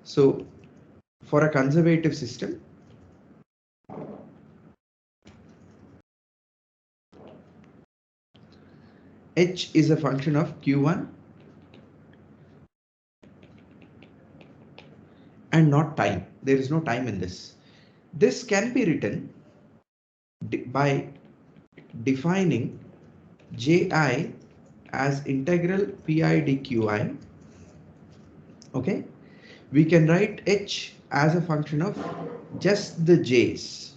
So for a conservative system, H is a function of Q1 and not time. There is no time in this. This can be written by defining Ji as integral Pi dqi. Okay, we can write H as a function of just the J's,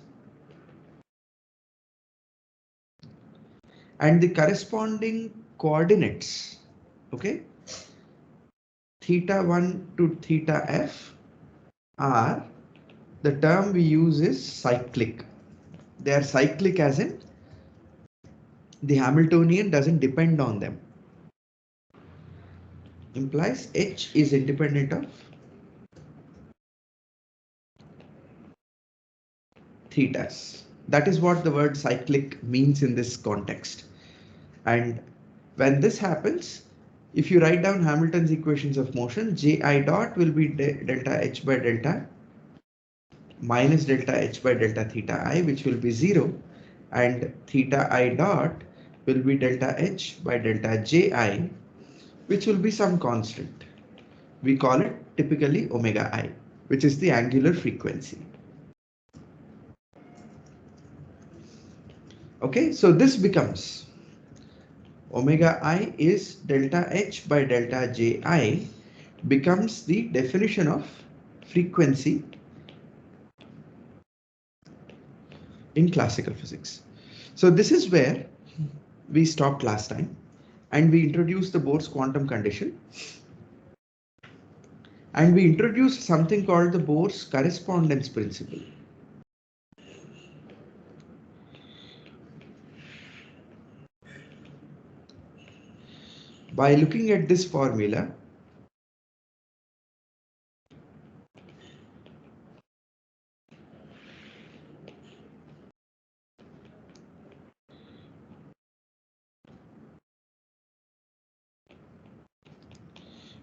and the corresponding coordinates, okay, theta 1 to theta f are, the term we use is cyclic. They are cyclic as in the Hamiltonian doesn't depend on them. Implies H is independent of thetas. That is what the word cyclic means in this context. And when this happens, if you write down Hamilton's equations of motion, Ji dot will be delta H by delta minus delta H by delta theta I, which will be 0, and theta I dot will be delta H by delta Ji, which will be some constant. We call it typically omega I, which is the angular frequency. Okay, so this becomes omega I is delta H by delta Ji becomes the definition of frequency in classical physics. So this is where we stopped last time, and we introduced the Bohr's quantum condition, and we introduced something called the Bohr's correspondence principle. By looking at this formula,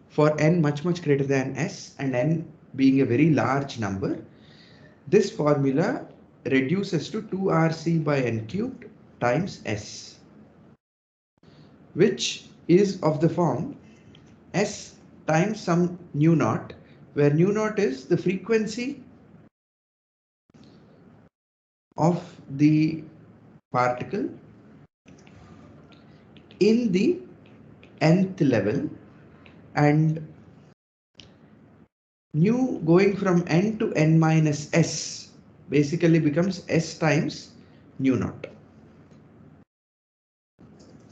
for n much greater than s and n being a very large number, this formula reduces to 2rc by n cubed times s, which is of the form s times some nu naught, where nu naught is the frequency of the particle in the nth level, and nu going from n to n minus s basically becomes s times nu naught.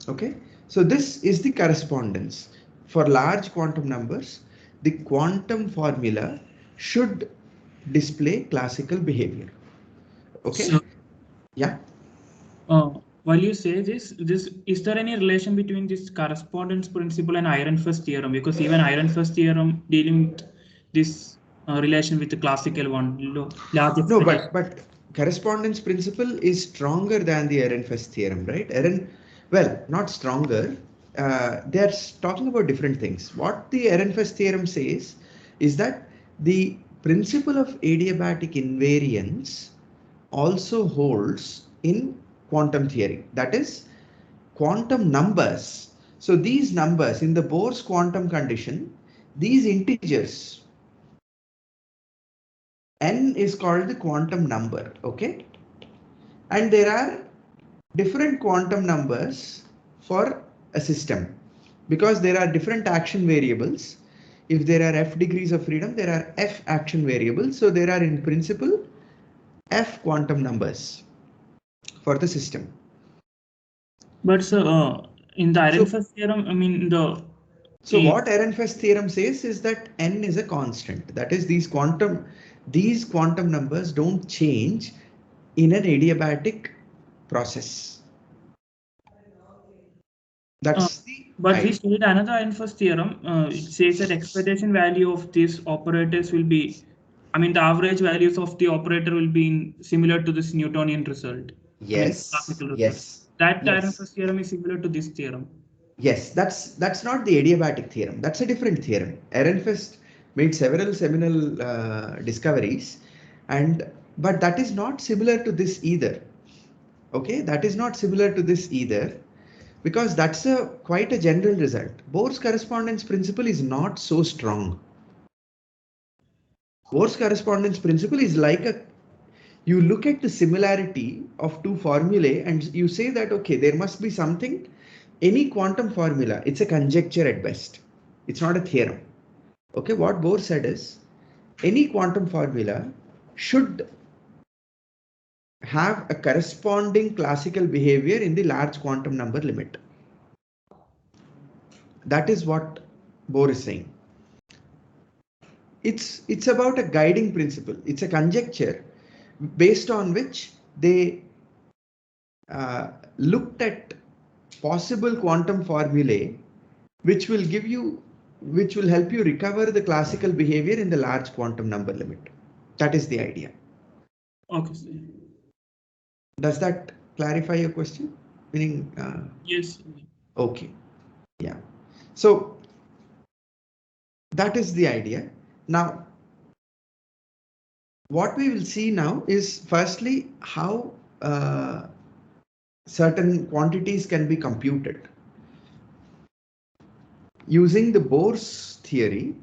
Okay, so this is the correspondence. For large quantum numbers, the quantum formula should display classical behavior. Okay, so, yeah. While you say this, is there any relation between this correspondence principle and Ehrenfest theorem? Because even Ehrenfest theorem dealing with this relation with the classical one. No, but correspondence principle is stronger than the Ehrenfest theorem, right? Well, not stronger. They're talking about different things. What the Ehrenfest theorem says is that the principle of adiabatic invariance also holds in quantum theory. That is, quantum numbers. So these numbers in the Bohr's quantum condition, these integers, n is called the quantum number, okay? And there are different quantum numbers for a system because there are different action variables. If there are f degrees of freedom, there are f action variables. So there are in principle f quantum numbers for the system. But in the Ehrenfest theorem, I mean So what Ehrenfest theorem says is that n is a constant. That is, these quantum numbers don't change in an adiabatic process. That's but we studied another Ehrenfest theorem. It says that expectation value of these operators will be, I mean, the average values of the operator will be similar to this Newtonian result. Yes. I mean, yes. That Ehrenfest theorem is similar to this theorem. Yes, that's not the adiabatic theorem. That's a different theorem. Ehrenfest made several seminal discoveries, but that is not similar to this either. Okay, that is not similar to this either, because that's quite a general result. Bohr's correspondence principle is not so strong. Bohr's correspondence principle is like you look at the similarity of two formulae and you say that, okay, there must be something. Any quantum formula, it's a conjecture at best. It's not a theorem. Okay, what Bohr said is any quantum formula should have a corresponding classical behavior in the large quantum number limit. That is what Bohr is saying. It's about a guiding principle. It's a conjecture based on which they looked at possible quantum formulae which will help you recover the classical behavior in the large quantum number limit. That is the idea. Okay, sir. Does that clarify your question? Meaning, yes. Okay. Yeah. So that is the idea. Now, what we will see now is firstly how certain quantities can be computed using the Bohr's theory,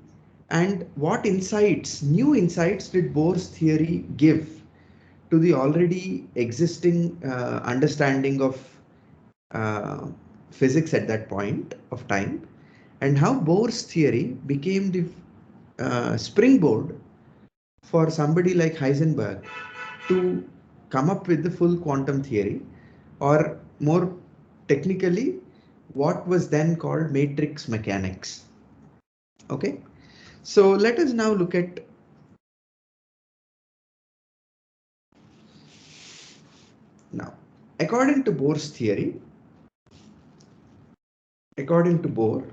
and what new insights did Bohr's theory give to the already existing understanding of physics at that point of time, and how Bohr's theory became the springboard for somebody like Heisenberg to come up with the full quantum theory, or more technically, what was then called matrix mechanics. Okay, so let us now look at according to Bohr's theory, according to Bohr,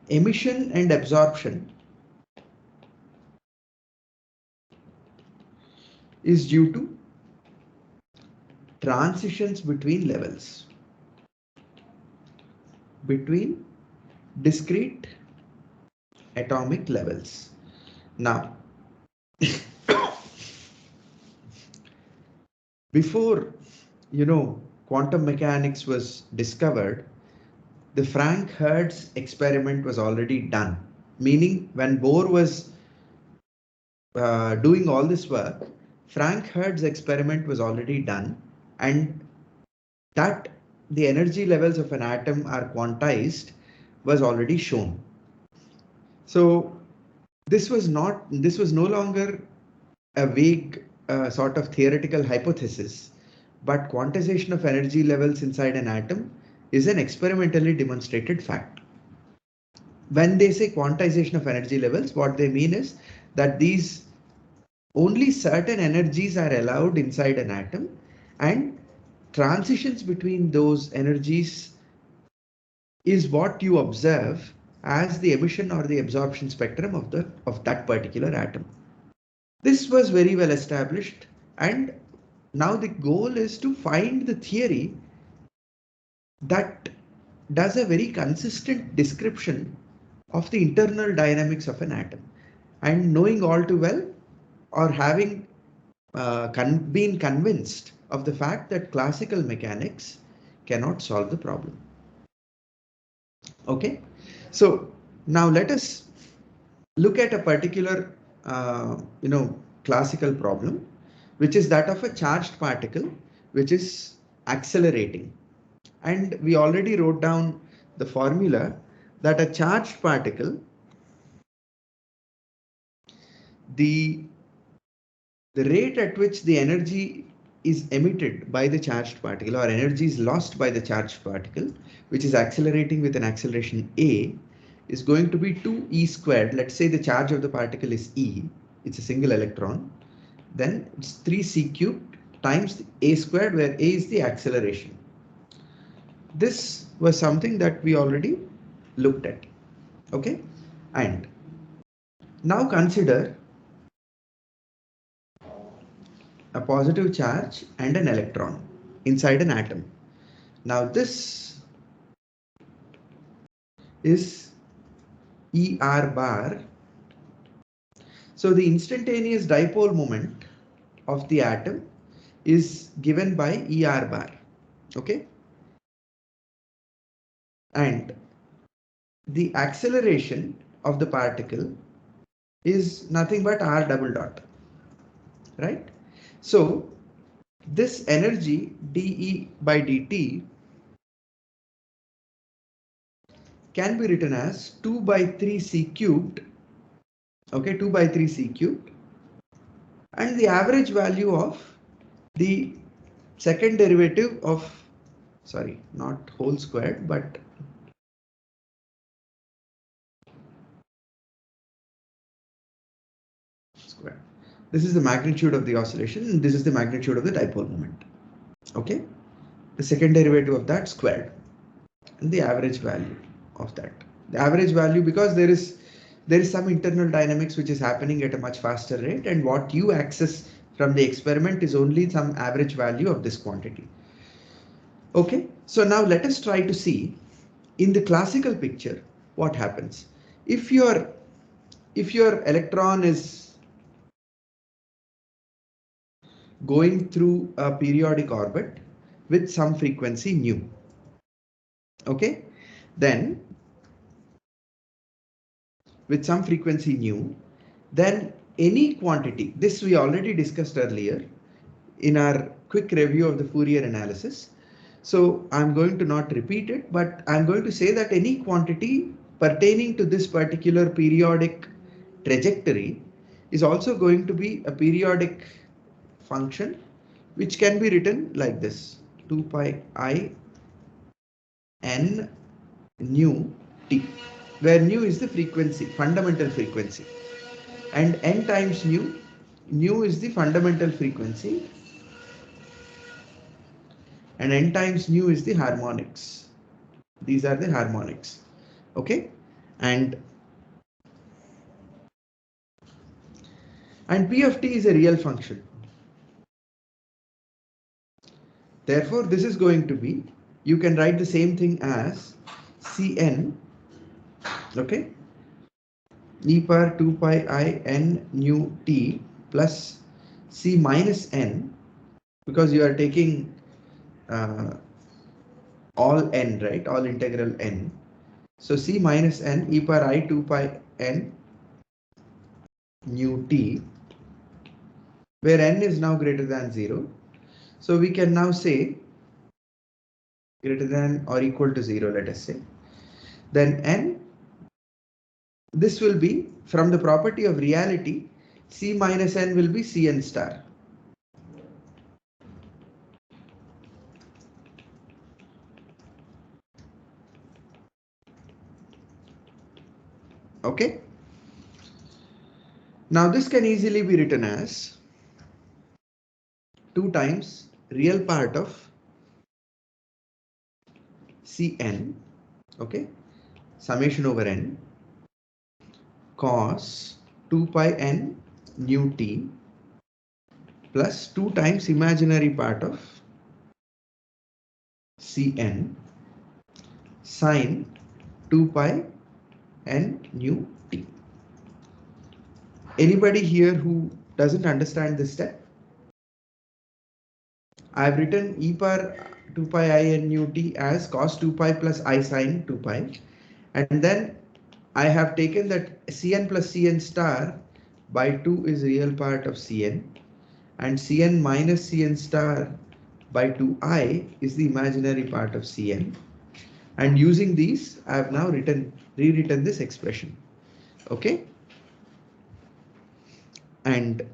emission and absorption is due to transitions between levels, between discrete atomic levels. Now, before quantum mechanics was discovered, the Frank Hertz experiment was already done. Meaning, when Bohr was doing all this work, Frank Hertz experiment was already done, and that the energy levels of an atom are quantized was already shown. So this was no longer a vague sort of theoretical hypothesis, but quantization of energy levels inside an atom is an experimentally demonstrated fact. When they say quantization of energy levels, what they mean is that only certain energies are allowed inside an atom, and transitions between those energies is what you observe as the emission or the absorption spectrum of that particular atom. This was very well established, and now the goal is to find the theory that does a very consistent description of the internal dynamics of an atom. And knowing all too well, or having been convinced of the fact that classical mechanics cannot solve the problem. Okay, so now let us look at a particular classical problem, which is that of a charged particle which is accelerating. And we already wrote down the formula that a charged particle, the rate at which the energy is emitted by the charged particle, or energy is lost by the charged particle, which is accelerating with an acceleration a, is going to be 2e squared. Let's say the charge of the particle is e, it's a single electron, then it's 3c cubed times a squared, where a is the acceleration. This was something that we already looked at. Okay, and now consider a positive charge and an electron inside an atom. Now this is ER bar. So the instantaneous dipole moment of the atom is given by ER bar. Okay. And the acceleration of the particle is nothing but R double dot, right? So this energy dE by dt can be written as 2 by 3 c cubed, okay, 2 by 3 c cubed, and the average value of the second derivative of, sorry, not whole squared, but square. This is the magnitude of the oscillation, and this is the magnitude of the dipole moment. Okay, the second derivative of that squared, and the average value of that. The average value, because there is some internal dynamics which is happening at a much faster rate, and what you access from the experiment is only some average value of this quantity. Okay, so now let us try to see in the classical picture what happens if your electron is going through a periodic orbit with some frequency nu. Okay, then with some frequency nu, then any quantity, this we already discussed earlier in our quick review of the Fourier analysis. So I'm going to not repeat it, but I'm going to say that any quantity pertaining to this particular periodic trajectory is also going to be a periodic function, which can be written like this: 2 pi I n nu t, where nu is the frequency, fundamental frequency, and n times nu is the fundamental frequency, and n times nu is the harmonics. These are the harmonics. Okay, and p of t is a real function. Therefore, this is going to be, you can write the same thing as Cn, okay, e power 2 pi I n nu t plus C minus n, because you are taking all n, right, all integral n. So C minus n e power I 2 pi n nu t, where n is now greater than 0. So we can now say greater than or equal to 0, let us say. Then n, this will be from the property of reality, C minus n will be Cn star. Okay. Now this can easily be written as 2 times real part of Cn, okay, summation over n, cos 2 pi n nu t plus 2 times imaginary part of Cn sin 2 pi n nu t. Anybody here who doesn't understand this step? I've written e power 2 pi I n nu t as cos 2 pi plus I sin 2 pi, and then I have taken that Cn plus Cn star by 2 is real part of Cn, and Cn minus Cn star by 2i is the imaginary part of Cn, and using these I have now rewritten this expression. Okay, and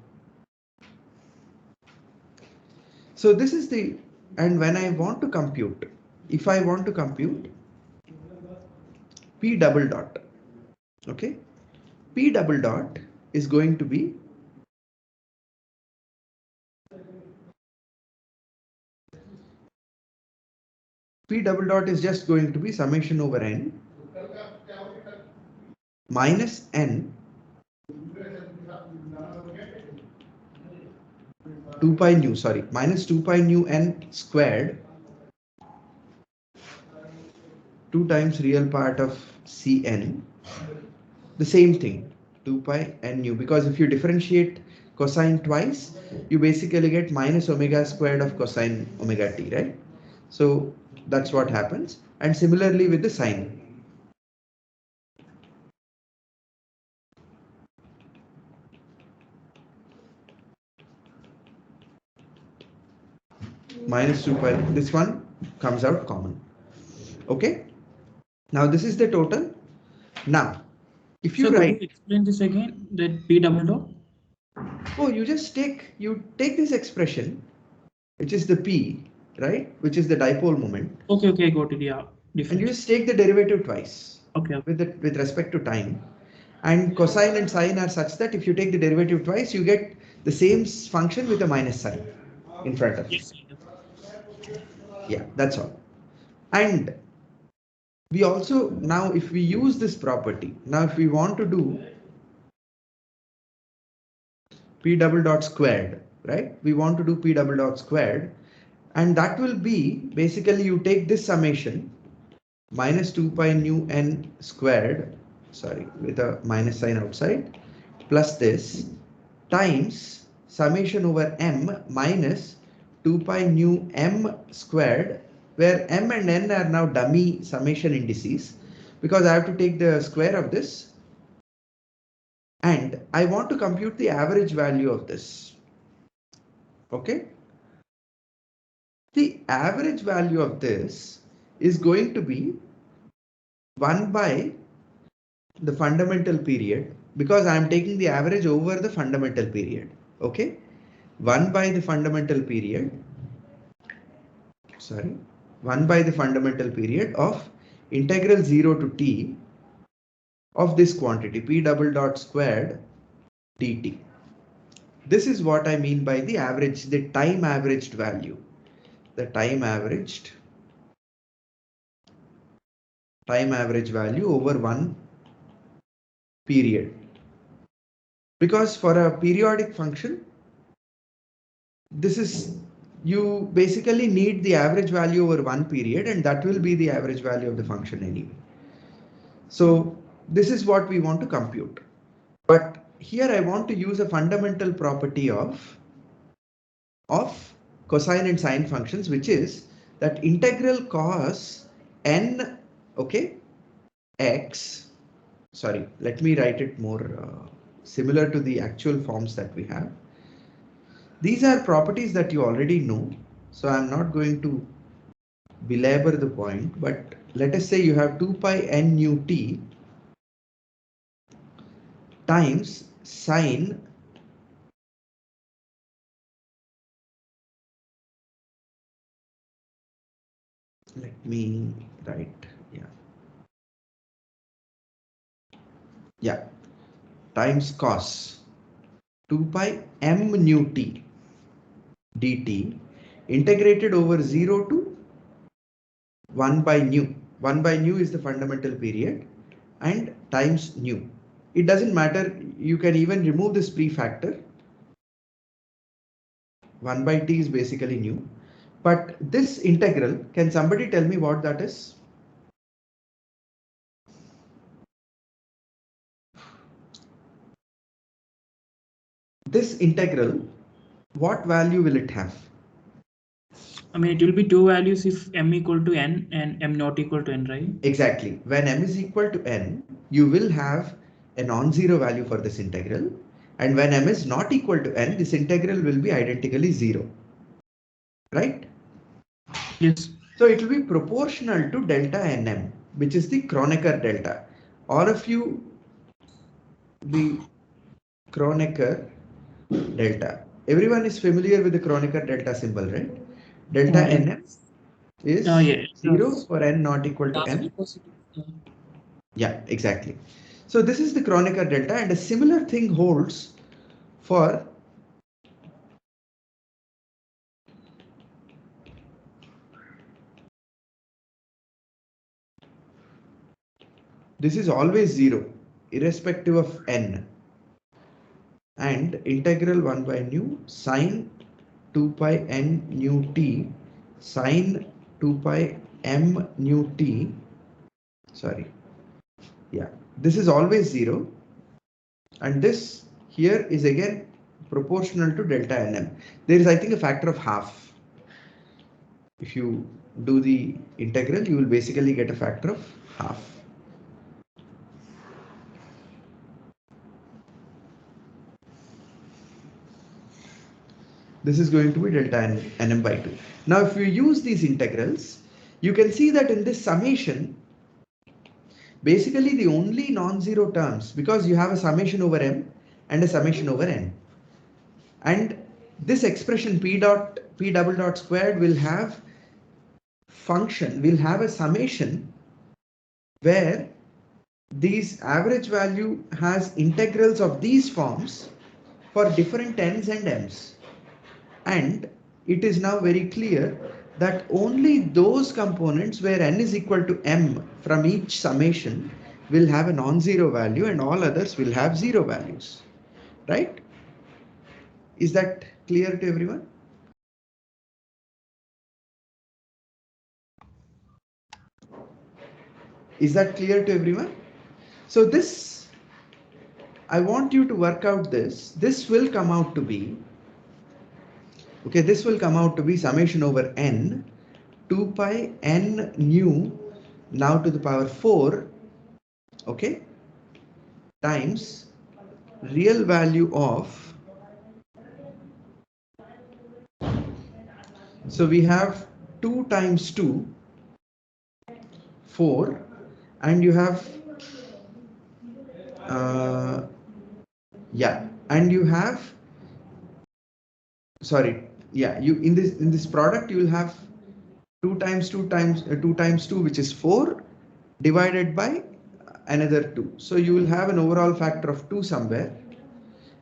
so this is the, and when I want to compute, if I want to compute p double dot, okay, p double dot is going to be p double dot is just going to be summation over n minus n 2 pi nu, sorry, minus 2 pi nu n squared 2 times real part of Cn, the same thing, 2 pi n nu, because if you differentiate cosine twice, you basically get minus omega squared of cosine omega t, right? So that's what happens. And similarly with the sine. Minus 2 pi, this one comes out common. Okay, now this is the total. Now if you So could you write, explain this again, that P double dot? oh, you take this expression, which is the P, right, which is the dipole moment, Okay, got it. Yeah, and different. you just take the derivative twice. Okay. With respect to time, and cosine and sine are such that if you take the derivative twice, you get the same function with a minus sign in front of it. Yes. Yeah, that's all. And we also, now if we use this property, now if we want to do P double dot squared, right? We want to do P double dot squared, and that will be basically you take this summation minus 2 pi nu n squared, sorry, with a minus sign outside, plus this times summation over m minus 2 pi nu m squared, where m and n are now dummy summation indices because I have to take the square of this, and I want to compute the average value of this. Okay, the average value of this is going to be 1 by the fundamental period, because I am taking the average over the fundamental period. Okay, 1 by the fundamental period, sorry, 1 by the fundamental period of integral 0 to t of this quantity P double dot squared dt. This is what I mean by the average, the time averaged value, the time average value over one period. Because for a periodic function, this is, you basically need the average value over one period, and that will be the average value of the function anyway. So this is what we want to compute. But here I want to use a fundamental property of cosine and sine functions, which is that integral cos n, okay, x, sorry, let me write it more similar to the actual forms that we have. These are properties that you already know, so I'm not going to belabor the point, but let us say you have 2 pi n nu t times sine let me write, yeah, times cos 2 pi m nu t dt integrated over 0 to 1 by nu. 1 by nu is the fundamental period, and times nu. It doesn't matter, you can even remove this prefactor. 1 by t is basically nu. But this integral, can somebody tell me what that is? This integral, what value will it have? I mean, it will be two values if m equal to n and m not equal to n, right? Exactly. When m is equal to n, you will have a non-zero value for this integral. And when m is not equal to n, this integral will be identically zero. Right? Yes. So it will be proportional to delta nm, which is the Kronecker delta. All of you, the Kronecker delta. Everyone is familiar with the Kronecker delta symbol, right? Delta nm is Yeah. 0 for n not equal to m. Yeah, exactly. So this is the Kronecker delta, and a similar thing holds for this is always 0 irrespective of n, and integral 1 by nu sine 2 pi n nu t sine 2 pi m nu t Sorry. Yeah, this is always 0. And this here is again proportional to delta nm. There is, I think, a factor of half. If you do the integral, you will basically get a factor of half. This is going to be delta nm by 2. Now, if you use these integrals, you can see that in this summation, basically the only non-zero terms, because you have a summation over m and a summation over n. And this expression p double dot squared will have a summation where these average value has integrals of these forms for different n's and m's. And it is now very clear that only those components where n is equal to m from each summation will have a non-zero value and all others will have zero values, right? Is that clear to everyone? Is that clear to everyone? So this, I want you to work out this. This will come out to be, okay, this will come out to be summation over n 2 pi n nu now to the power 4, okay, times real value of, so we have 2 times 2, 4, and you have, yeah, and you have, sorry, yeah, you in this product you will have 2 times 2 times 2 times 2, which is 4, divided by another 2. So you will have an overall factor of 2 somewhere,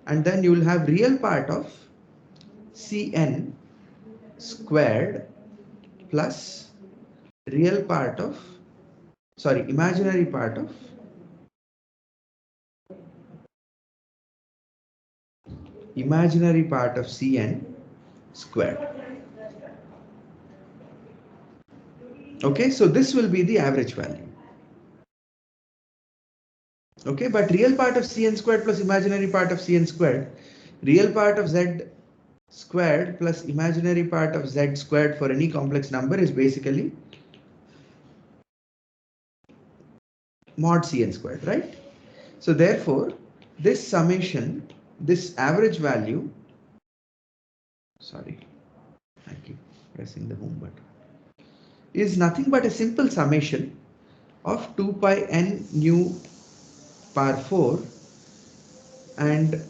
and then you will have real part of Cn squared plus real part of, sorry, imaginary part of Cn squared. Okay, so this will be the average value. Okay, but real part of Cn squared plus imaginary part of Cn squared, real part of Z squared plus imaginary part of Z squared for any complex number is basically mod Cn squared, right? So therefore, this summation, this average value, sorry, I keep pressing the home button, is nothing but a simple summation of 2 pi n nu power 4, and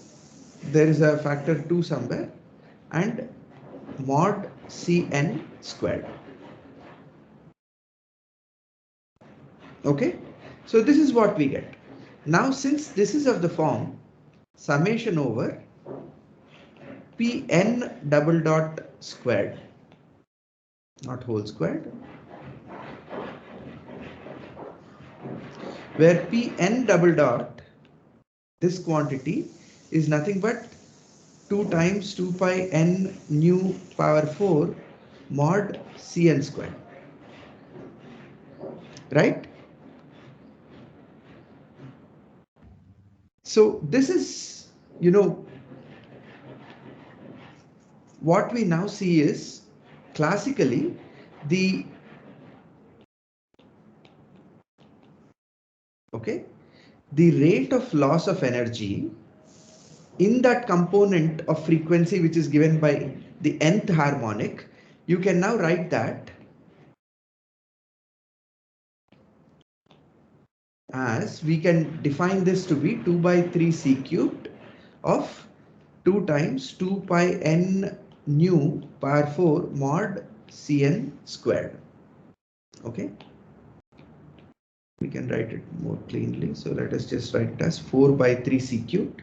there is a factor 2 somewhere, and mod Cn squared. Okay, so this is what we get. Now, since this is of the form summation over Pn double dot squared, not whole squared, where Pn double dot, this quantity is nothing but 2 times 2 pi n nu power 4 mod Cn squared, right? So this is, you know, what we now see is classically the, okay, the rate of loss of energy in that component of frequency which is given by the nth harmonic. You can now write that as, we can define this to be 2 by 3 c cubed of 2 times 2 pi n nu power 4 mod Cn squared. Okay, we can write it more cleanly, so let us just write it as 4 by 3 c cubed.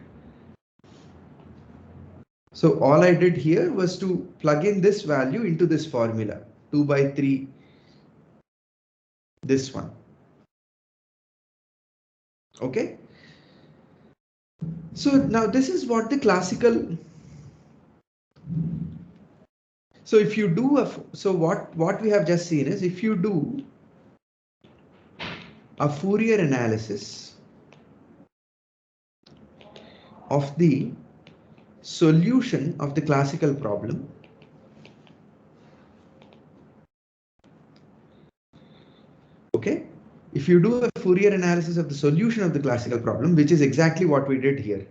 So all I did here was to plug in this value into this formula, 2 by 3, this one. Okay, so now this is what the classical, so if you do a, so what we have just seen is, if you do a Fourier analysis of the solution of the classical problem okay, if you do a Fourier analysis of the solution of the classical problem, which is exactly what we did here.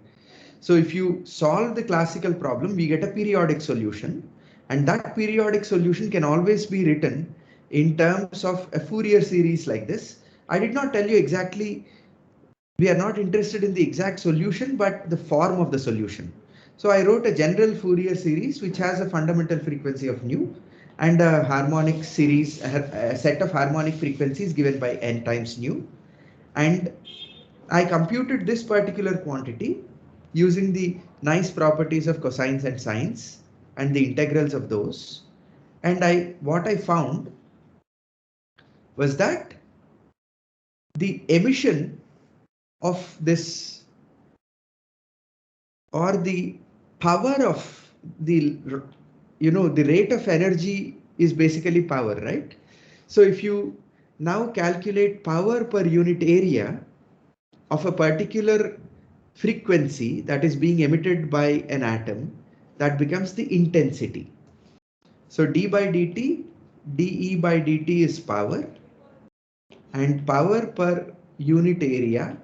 So if you solve the classical problem, we get a periodic solution, and that periodic solution can always be written in terms of a Fourier series like this. I did not tell you exactly, we are not interested in the exact solution, but the form of the solution. So I wrote a general Fourier series which has a fundamental frequency of nu and a harmonic series, a set of harmonic frequencies given by n times nu. And I computed this particular quantity using the nice properties of cosines and sines and the integrals of those. And what I found was that the emission of this, or the power of the, the rate of energy is basically power, right? So if you now calculate power per unit area of a particular frequency that is being emitted by an atom, that becomes the intensity. So d by dt, dE by dt is power, and power per unit area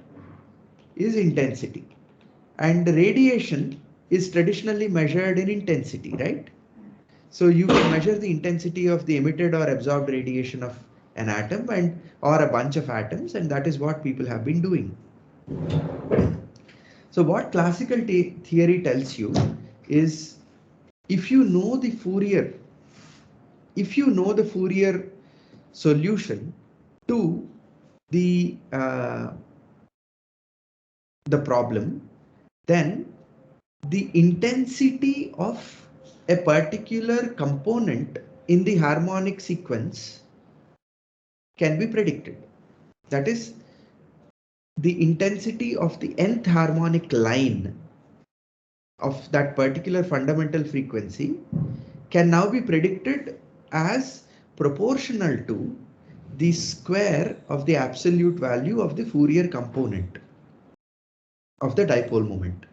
is intensity. And radiation is traditionally measured in intensity, right? So you can measure the intensity of the emitted or absorbed radiation of an atom or a bunch of atoms, and that is what people have been doing. So what classical theory tells you is, if you know the Fourier solution to the problem, then the intensity of a particular component in the harmonic sequence can be predicted. That is, the intensity of the nth harmonic line of that particular fundamental frequency can now be predicted as proportional to the square of the absolute value of the Fourier component of the dipole moment.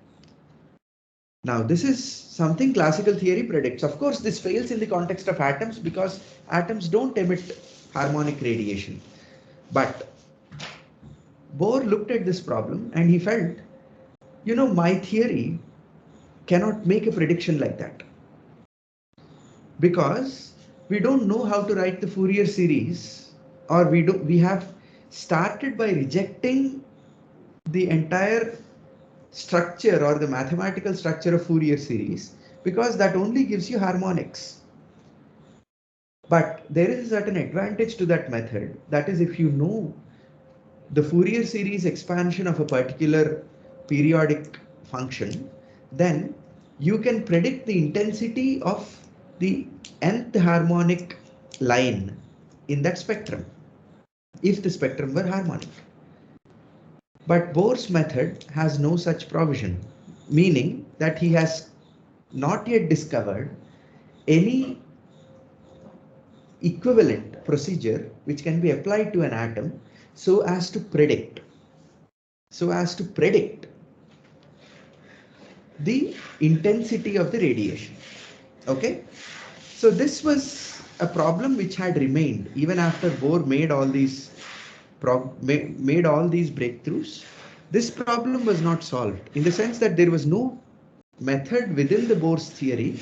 Now, this is something classical theory predicts. Of course, this fails in the context of atoms because atoms don't emit harmonic radiation. But Bohr looked at this problem and he felt, my theory cannot make a prediction like that, because we don't know how to write the Fourier series, or we have started by rejecting the entire structure or the mathematical structure of Fourier series, because that only gives you harmonics. But there is a certain advantage to that method. That is, if you know the Fourier series expansion of a particular periodic function, then you can predict the intensity of the nth harmonic line in that spectrum, if the spectrum were harmonic. But Bohr's method has no such provision, meaning that he has not yet discovered any equivalent procedure which can be applied to an atom so as to predict the intensity of the radiation. Okay, so this was a problem which had remained even after Bohr made all these breakthroughs. This problem was not solved, in the sense that there was no method within the Bohr's theory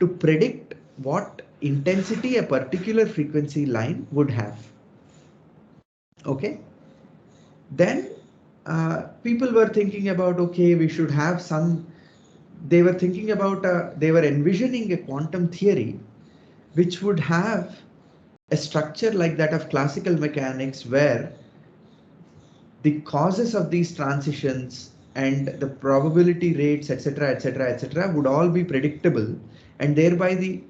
to predict what intensity a particular frequency line would have. Okay, then people were thinking about, okay, we should have some, they were envisioning a quantum theory which would have a structure like that of classical mechanics, where the causes of these transitions and the probability rates, etc., would all be predictable, and thereby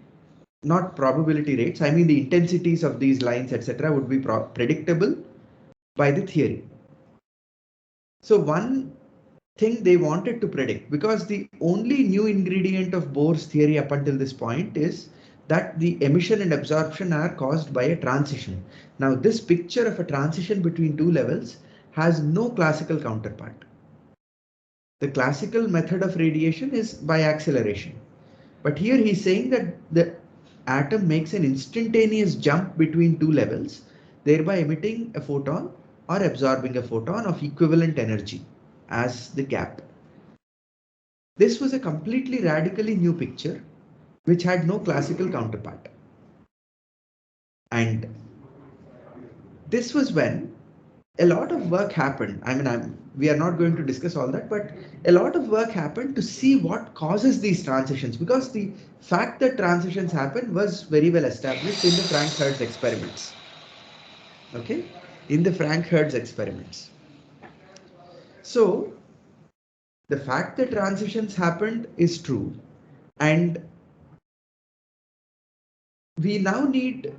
not probability rates, I mean the intensities of these lines, etc., would be predictable by the theory. So one thing they wanted to predict, because the only new ingredient of Bohr's theory up until this point is that the emission and absorption are caused by a transition. Now, this picture of a transition between two levels has no classical counterpart. The classical method of radiation is by acceleration. But here he's saying that the atom makes an instantaneous jump between two levels, thereby emitting a photon or absorbing a photon of equivalent energy as the gap. This was a completely radically new picture which had no classical counterpart. And this was when a lot of work happened. I mean, we are not going to discuss all that, but a lot of work happened to see what causes these transitions, because the fact that transitions happen was very well established in the Frank Hertz experiments. Okay, in the Frank Hertz experiments. So the fact that transitions happened is true, and we now need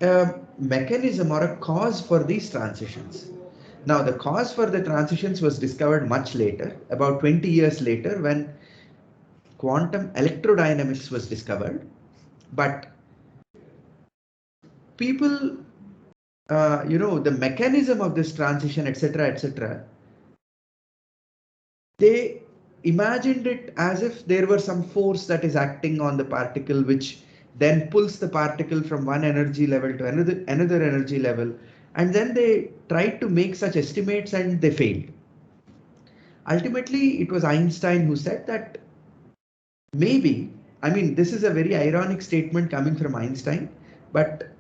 a mechanism or a cause for these transitions. Now, the cause for the transitions was discovered much later, about 20 years later, when quantum electrodynamics was discovered. But people, the mechanism of this transition, etc., they imagined it as if there were some force that is acting on the particle, which then pulls the particle from one energy level to another energy level. And then they tried to make such estimates and they failed. Ultimately, it was Einstein who said that maybe, I mean, this is a very ironic statement coming from Einstein, but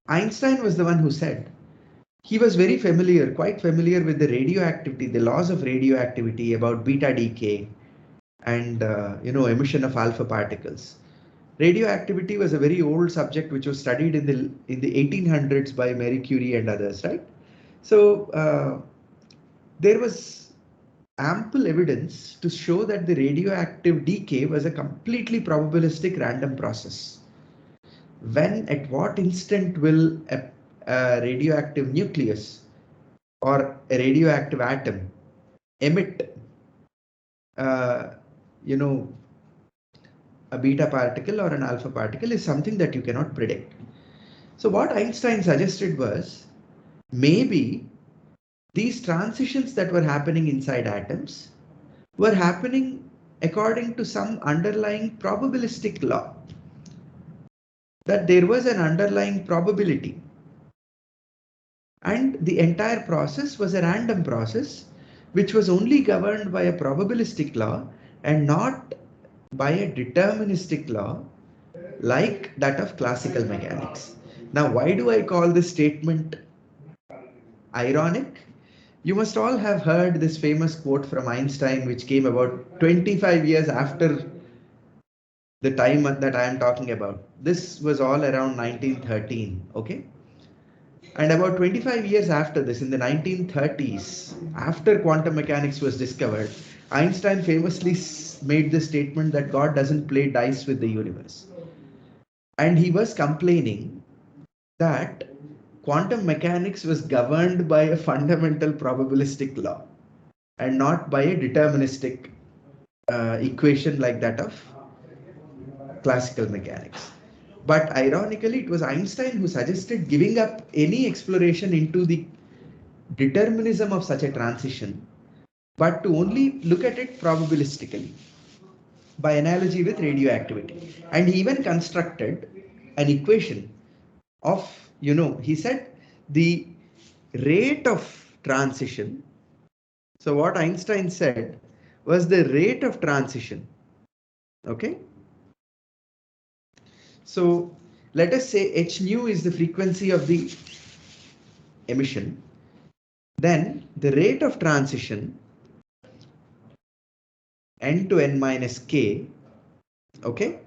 Einstein was the one who said he was very familiar, quite familiar with the radioactivity, the laws of radioactivity, about beta decay and emission of alpha particles. Radioactivity was a very old subject which was studied in the 1800s by Marie Curie and others, right? So there was ample evidence to show that the radioactive decay was a completely probabilistic random process. When, at what instant will a radioactive nucleus or a radioactive atom emit a beta particle or an alpha particle is something that you cannot predict. So what Einstein suggested was, maybe these transitions that were happening inside atoms were happening according to some underlying probabilistic law, that there was an underlying probability, and the entire process was a random process which was only governed by a probabilistic law and not by a deterministic law like that of classical mechanics. Now, why do I call this statement ironic? You must all have heard this famous quote from Einstein, which came about 25 years after the time that I am talking about. This was all around 1913, okay? And about 25 years after this, in the 1930s, after quantum mechanics was discovered, Einstein famously made the statement that God doesn't play dice with the universe. And he was complaining that quantum mechanics was governed by a fundamental probabilistic law and not by a deterministic equation like that of classical mechanics. But ironically, it was Einstein who suggested giving up any exploration into the determinism of such a transition, but to only look at it probabilistically, by analogy with radioactivity. And he even constructed an equation of, he said the rate of transition. So what Einstein said was the rate of transition. Okay. So let us say h nu is the frequency of the emission. Then the rate of transition n to n minus k. Okay.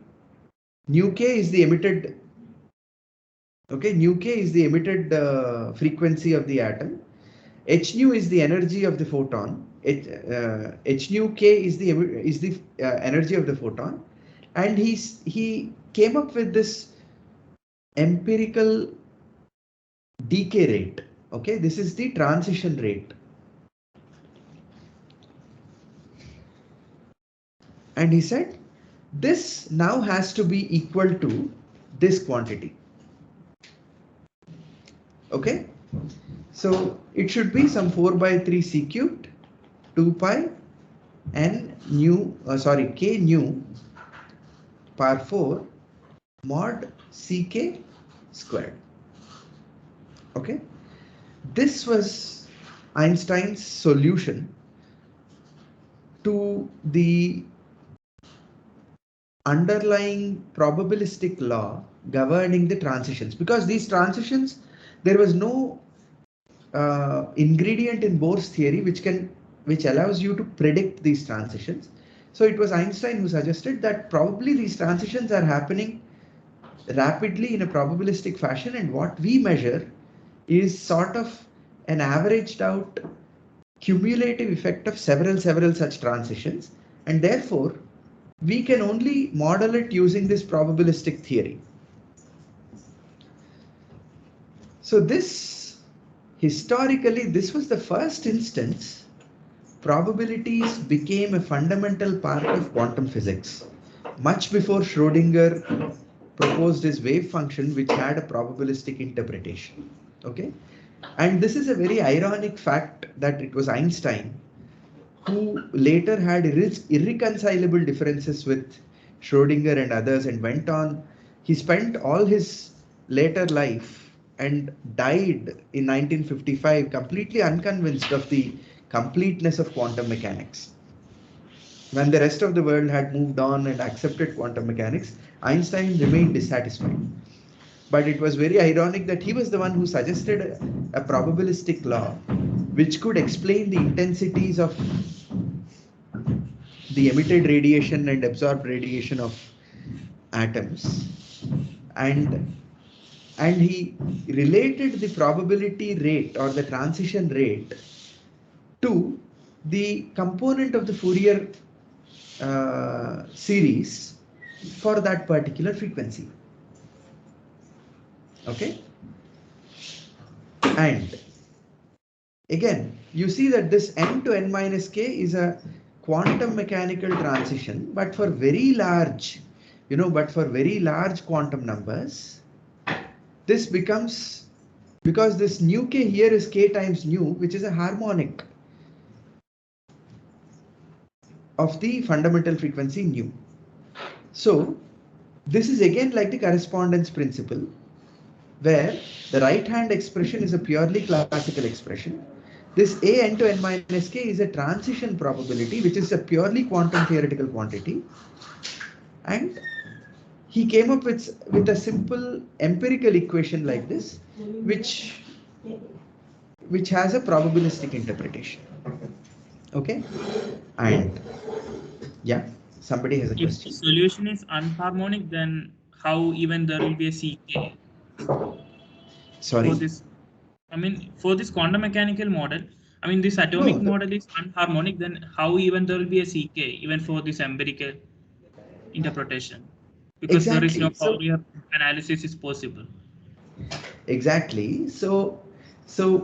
Nu k is the emitted. Okay. Nu k is the emitted frequency of the atom. H nu is the energy of the photon. H nu k is the energy of the photon, and he came up with this empirical decay rate. Okay, this is the transition rate, and he said this now has to be equal to this quantity. Okay, so it should be some 4 by 3 c cubed 2 pi n nu k nu power 4 mod ck squared. Okay, this was Einstein's solution to the underlying probabilistic law governing the transitions, because these transitions, there was no ingredient in Bohr's theory which allows you to predict these transitions. So it was Einstein who suggested that probably these transitions are happening rapidly in a probabilistic fashion, and what we measure is sort of an averaged out cumulative effect of several such transitions, and therefore we can only model it using this probabilistic theory. So this, historically, this was the first instance probabilities became a fundamental part of quantum physics, much before Schrödinger proposed his wave function, which had a probabilistic interpretation. Okay, and this is a very ironic fact that it was Einstein who later had irreconcilable differences with Schrödinger and others, and went on. He spent all his later life and died in 1955 completely unconvinced of the completeness of quantum mechanics. When the rest of the world had moved on and accepted quantum mechanics, Einstein remained dissatisfied. But it was very ironic that he was the one who suggested a probabilistic law which could explain the intensities of the emitted radiation and absorbed radiation of atoms, and he related the probability rate or the transition rate to the component of the Fourier series for that particular frequency. Okay, and again you see that this n to n minus k is a quantum mechanical transition, but for very large, but for very large quantum numbers, this becomes, because this nu k here is k times nu, which is a harmonic of the fundamental frequency nu. So this is again like the correspondence principle, where the right hand expression is a purely classical expression. This a n to n minus k is a transition probability, which is a purely quantum theoretical quantity, and he came up with a simple empirical equation like this, which has a probabilistic interpretation. Okay, and yeah, somebody has a If question. the solution is unharmonic, then how even there will be a CK? Sorry. For this, I mean, for this quantum mechanical model, I mean, this atomic model is unharmonic, then how even there will be a CK even for this empirical interpretation? Because there is no Fourier analysis is possible. Exactly. So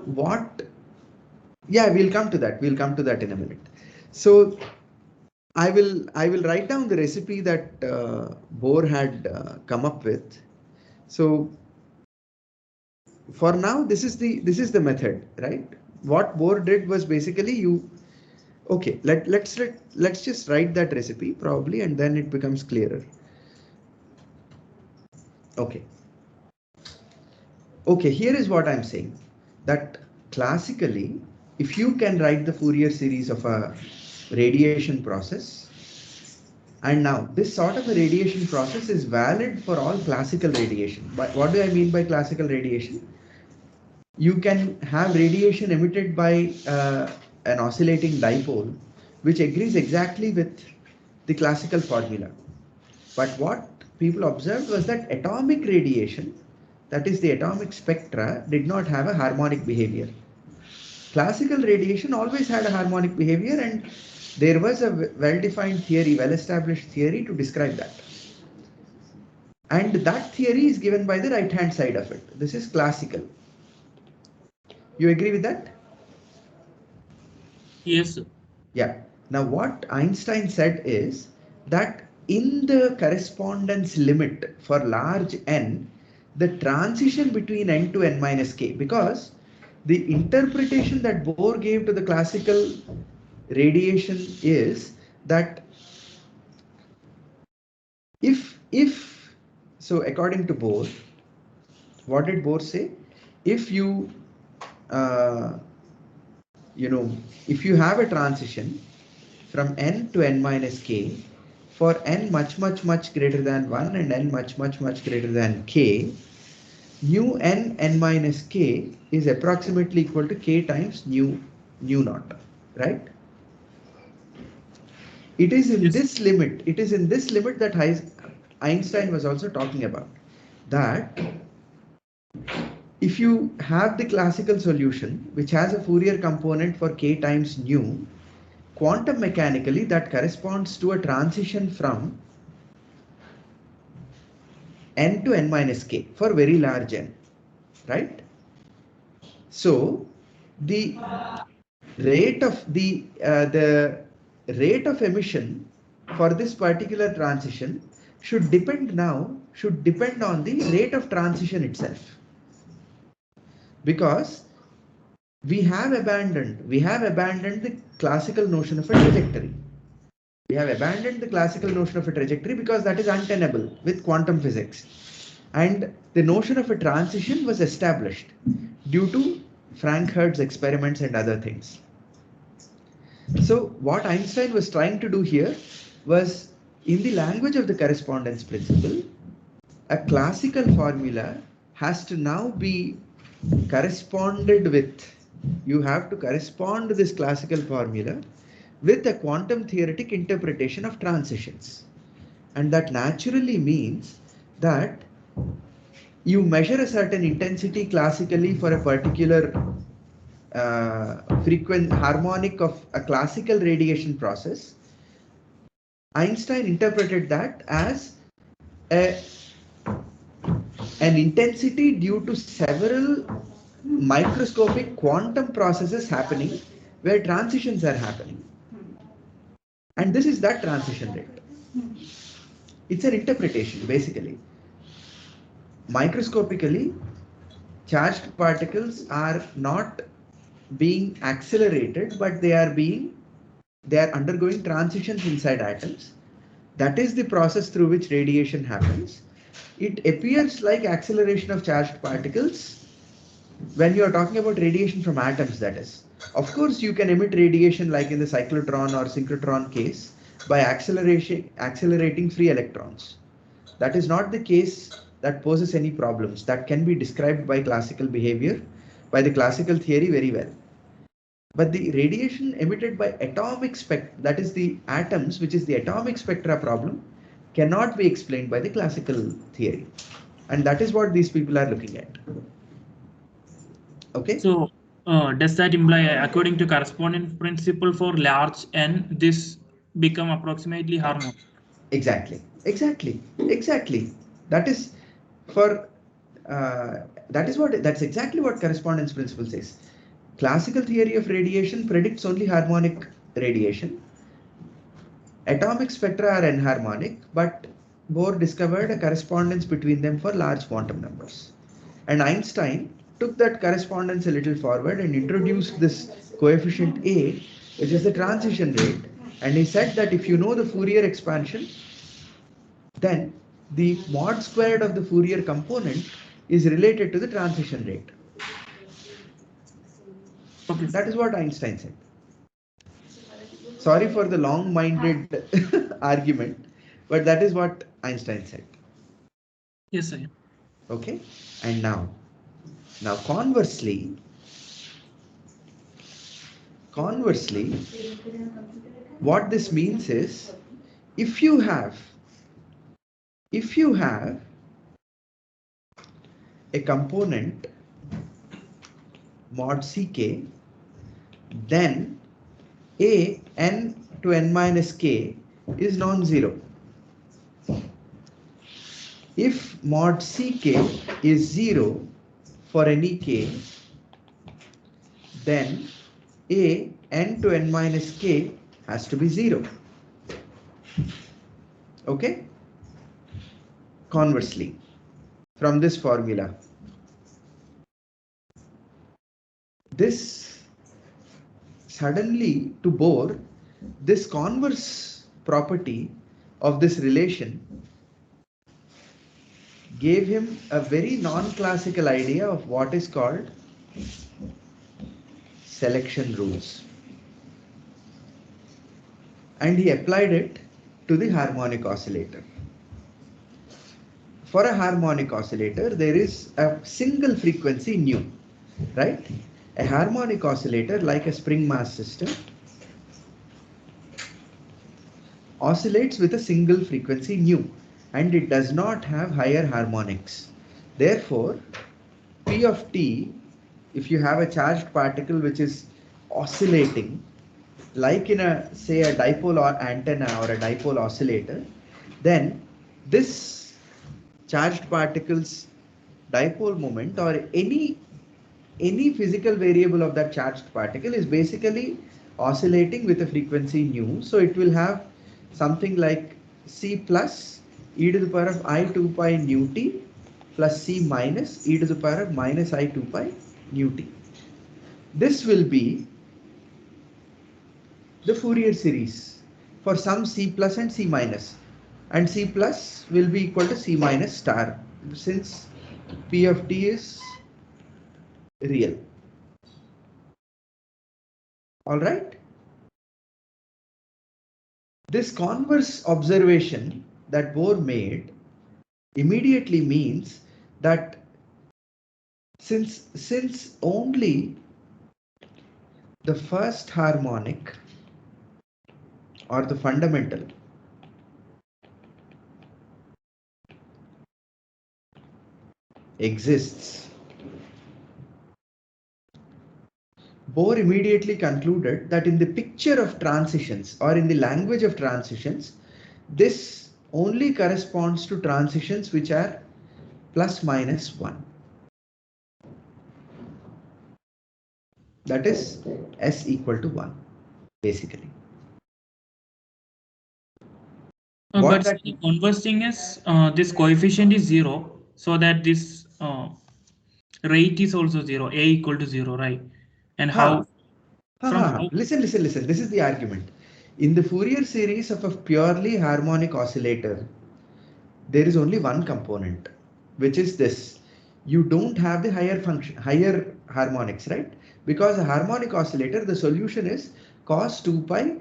what? Yeah, we'll come to that. We'll come to that in a minute. So I will write down the recipe that Bohr had come up with. So for now, this is the method, right? What Bohr did was basically okay. Let's just write that recipe probably, and then it becomes clearer. Okay. Okay, here is what I'm saying, that classically, if you can write the Fourier series of a radiation process, and now this sort of a radiation process is valid for all classical radiation. But what do I mean by classical radiation? You can have radiation emitted by an oscillating dipole, which agrees exactly with the classical formula. But what people observed was that atomic radiation, that is the atomic spectra, did not have a harmonic behavior. Classical radiation always had a harmonic behavior, and there was a well-defined theory, well-established theory to describe that. And that theory is given by the right-hand side of it. This is classical. You agree with that? Yes. Yeah. Now what Einstein said is that in the correspondence limit for large n, the transition between n to n minus k, because the interpretation that Bohr gave to the classical radiation is that if so, according to Bohr, what did Bohr say? If you if you have a transition from n to n minus k for n much greater than 1 and n much greater than k, nu n minus k is approximately equal to k times nu naught, right? It is in this limit. It is in this limit that Einstein was also talking about, that if you have the classical solution which has a Fourier component for k times nu, quantum mechanically that corresponds to a transition from n to n minus k for very large n, right? So the rate of the rate of emission for this particular transition should depend on the rate of transition itself, because we have abandoned the classical notion of a trajectory. We have abandoned the classical notion of a trajectory because that is untenable with quantum physics, and the notion of a transition was established due to Frank Hertz's experiments and other things. So what Einstein was trying to do here was, in the language of the correspondence principle, a classical formula has to now be corresponded with. You have to correspond this classical formula with a quantum theoretic interpretation of transitions. And that naturally means that you measure a certain intensity classically for a particular frequent harmonic of a classical radiation process. Einstein interpreted that as an intensity due to several microscopic quantum processes happening where transitions are happening. And this is that transition rate. It's an interpretation, basically. Microscopically, charged particles are not being accelerated, but they are undergoing transitions inside atoms. That is the process through which radiation happens. It appears like acceleration of charged particles when you are talking about radiation from atoms, that is. Of course, you can emit radiation like in the cyclotron or synchrotron case by accelerating free electrons. That is not the case that poses any problems. That can be described by classical behavior, by the classical theory very well. But the radiation emitted by atomic spectra, that is the atoms, which is the atomic spectra problem, cannot be explained by the classical theory. And that is what these people are looking at. Okay. So does that imply, according to correspondence principle for large n, this become approximately harmonic? Exactly. That is for that's exactly what correspondence principle says. Classical theory of radiation predicts only harmonic radiation. Atomic spectra are enharmonic, but Bohr discovered a correspondence between them for large quantum numbers. And Einstein took that correspondence a little forward and introduced this coefficient A, which is the transition rate. And he said that if you know the Fourier expansion, then the mod squared of the Fourier component is related to the transition rate. Okay. That is what Einstein said. Sorry for the long-minded argument, but that is what Einstein said. Yes, sir. Okay, and now conversely, what this means is, if you have a component mod Ck, then a n to n minus k is non-zero. If mod Ck is 0 for any k, then a n to n minus k has to be 0. Okay. Conversely, from this formula, this suddenly to Bohr, this converse property of this relation gave him a very non-classical idea of what is called selection rules. And he applied it to the harmonic oscillator. For a harmonic oscillator, there is a single frequency nu, right? A harmonic oscillator, like a spring mass system, oscillates with a single frequency nu, and it does not have higher harmonics. Therefore, P of t, if you have a charged particle which is oscillating, like in a, say, a dipole or antenna or a dipole oscillator, then this charged particle's dipole moment or any physical variable of that charged particle is basically oscillating with a frequency nu. So it will have something like C plus e to the power of I 2 pi nu t plus C minus e to the power of minus I 2 pi nu t. This will be the Fourier series for some C plus and C minus, and C plus will be equal to C minus star since P of t is real. All right. This converse observation that Bohr made immediately means that since only the first harmonic or the fundamental exists, Bohr immediately concluded that in the picture of transitions or in the language of transitions, this only corresponds to transitions which are plus minus 1. That is S equal to 1, basically. But the converse thing is this coefficient is 0, so that this rate is also 0, A equal to 0, right? And how? Listen. This is the argument. In the Fourier series of a purely harmonic oscillator, there is only one component, which is this. You don't have the higher harmonics, right? Because a harmonic oscillator, the solution is cos 2 pi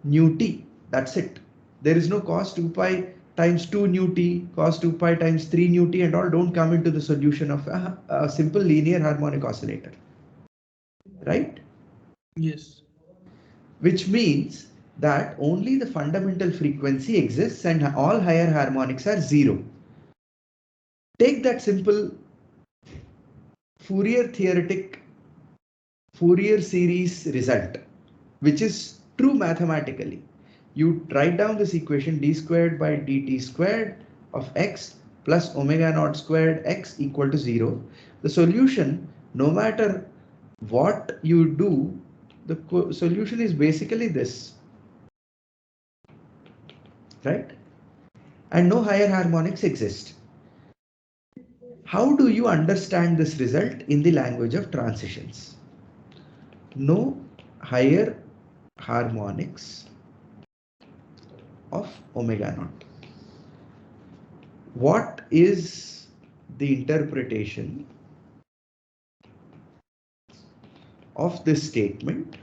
nu t. That's it. There is no cos 2 pi times 2 nu t, cos 2 pi times 3 nu t, and all don't come into the solution of a simple linear harmonic oscillator, right? Yes. Which means that only the fundamental frequency exists and all higher harmonics are 0. Take that simple Fourier series result, which is true mathematically. You write down this equation d squared by dt squared of x plus omega naught squared x equal to 0. The solution, no matter what you do, the solution is basically this, right? And no higher harmonics exist. How do you understand this result in the language of transitions? No higher harmonics of omega naught. What is the interpretation of this statement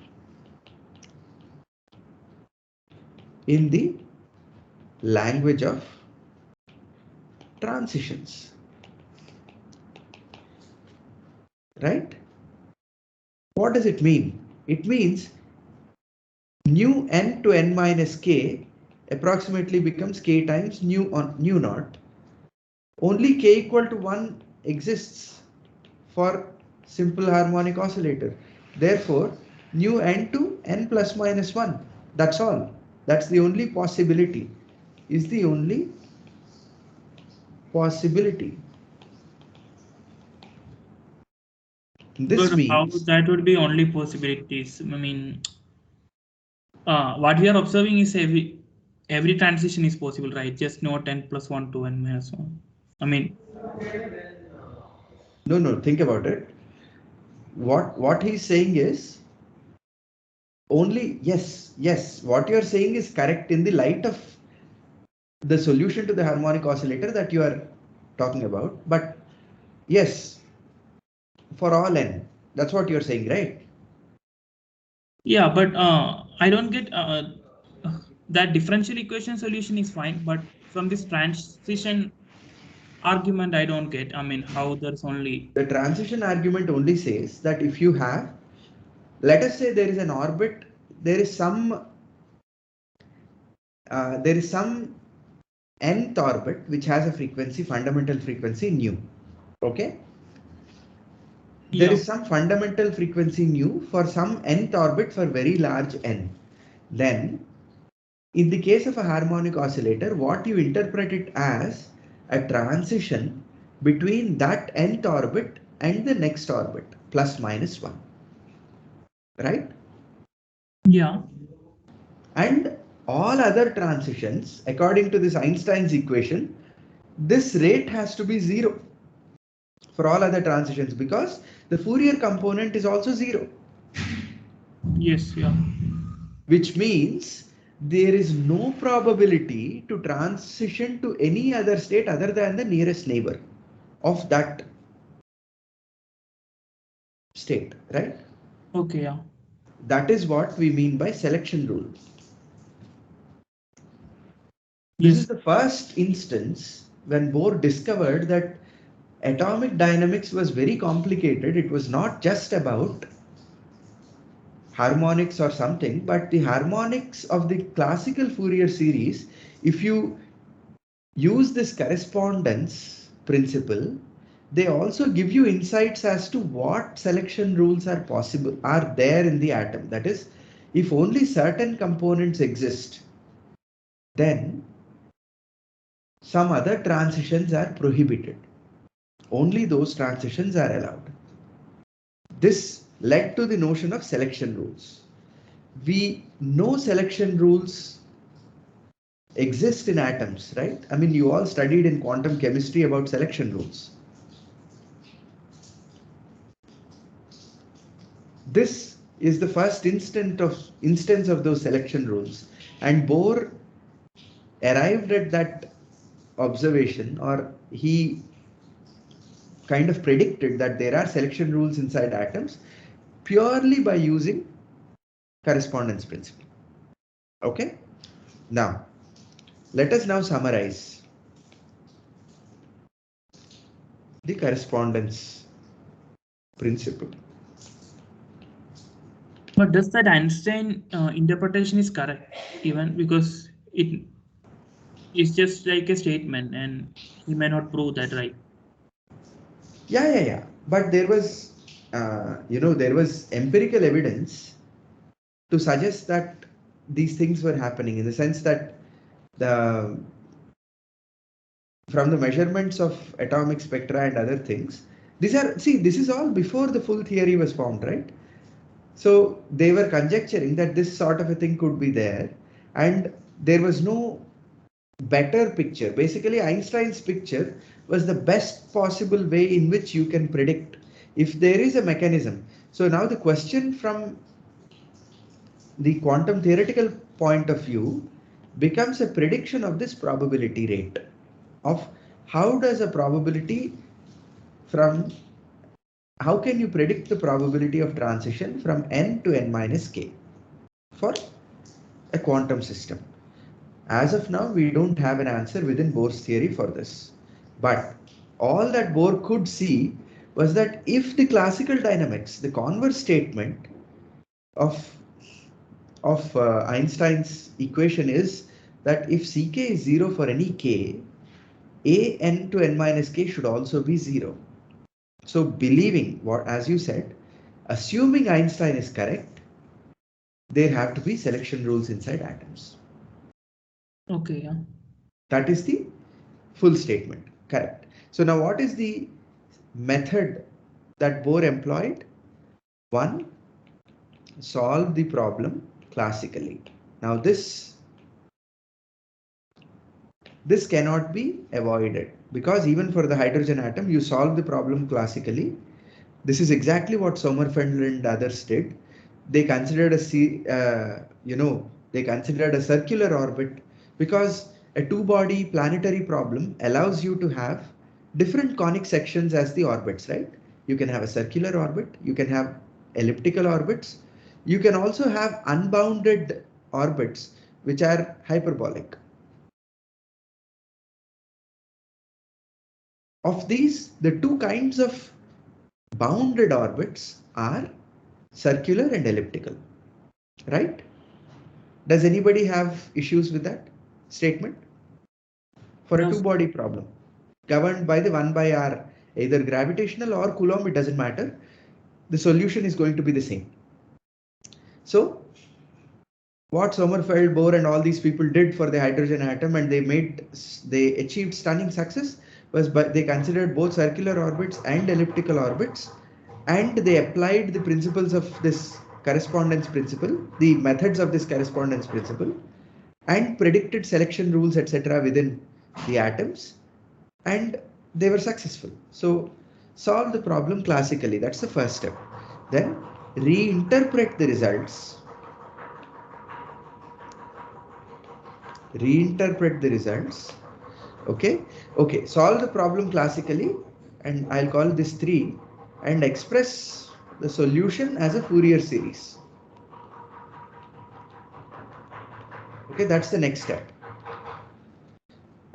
in the language of transitions? Right? What does it mean? It means nu n to n minus k approximately becomes k times nu naught. Only k equal to 1 exists for simple harmonic oscillator. Therefore, nu n to n plus minus 1. That's all. That's the only possibility. Is the only possibility. This But how means that would be only possibilities. I mean, what we are observing is every transition is possible, right? Just not n plus 1 to n minus 1. I mean, No, think about it. What he's saying is only, yes, what you're saying is correct in the light of the solution to the harmonic oscillator that you are talking about. But yes, for all n, that's what you're saying, right? yeah, but I don't get that differential equation solution is fine, but from this transition argument, I don't get. I mean, how there's only. The transition argument only says that if you have, let us say there is an orbit, there is some nth orbit which has a frequency, fundamental frequency nu. Okay. There Yeah. is some fundamental frequency nu for some nth orbit for very large n. Then, in the case of a harmonic oscillator, what you interpret it as a transition between that nth orbit and the next orbit, plus minus 1. Right? Yeah. And all other transitions, according to this Einstein's equation, this rate has to be 0 for all other transitions because the Fourier component is also 0. Yes, yeah. Which means there is no probability to transition to any other state other than the nearest neighbor of that state, right? Okay, yeah. That is what we mean by selection rule. This Yes. is the first instance when Bohr discovered that atomic dynamics was very complicated. It was not just about harmonics or something, but the harmonics of the classical Fourier series, if you use this correspondence principle, they also give you insights as to what selection rules are possible, are there in the atom. That is, if only certain components exist, then some other transitions are prohibited. Only those transitions are allowed. This led to the notion of selection rules. We know selection rules exist in atoms, right? I mean, you all studied in quantum chemistry about selection rules. This is the first instance of those selection rules, and Bohr arrived at that observation, or he kind of predicted that there are selection rules inside atoms purely by using correspondence principle. Okay, now let us now summarize the correspondence principle. But does that Einstein interpretation is correct, even because it is just like a statement and he may not prove that, right? Yeah. But there was, there was empirical evidence to suggest that these things were happening, in the sense that the from the measurements of atomic spectra and other things, this is all before the full theory was formed, right? So they were conjecturing that this sort of a thing could be there, and there was no better picture. Basically, Einstein's picture was the best possible way in which you can predict if there is a mechanism. So now the question from the quantum theoretical point of view becomes a prediction of this probability rate of how does a probability from how can you predict the probability of transition from n to n minus k for a quantum system. As of now, we don't have an answer within Bohr's theory for this. But all that Bohr could see was that if the classical dynamics, the converse statement of Einstein's equation is that if Ck is 0 for any k, a n to n minus k should also be 0. So believing what, as you said, assuming Einstein is correct, there have to be selection rules inside atoms. Okay, yeah. That is the full statement, correct. So now what is the method that Bohr employed? One, solve the problem classically. Now this This cannot be avoided because even for the hydrogen atom, you solve the problem classically. This is exactly what Sommerfeld and others did. They considered they considered a circular orbit because a two-body planetary problem allows you to have different conic sections as the orbits, right? You can have a circular orbit, you can have elliptical orbits, you can also have unbounded orbits which are hyperbolic. Of these, the two kinds of bounded orbits are circular and elliptical, right? Does anybody have issues with that statement? For a No, two-body problem governed by the 1 by r, either gravitational or Coulomb, it doesn't matter. The solution is going to be the same. So what Sommerfeld, Bohr and all these people did for the hydrogen atom, and they achieved stunning success, was they considered both circular orbits and elliptical orbits, and they applied the principles of this correspondence principle, the methods of this correspondence principle, and predicted selection rules, etc. within the atoms, and they were successful. So solve the problem classically, that's the first step. Then reinterpret the results. Okay, solve the problem classically, and I'll call this 3, and express the solution as a Fourier series. Okay, that's the next step.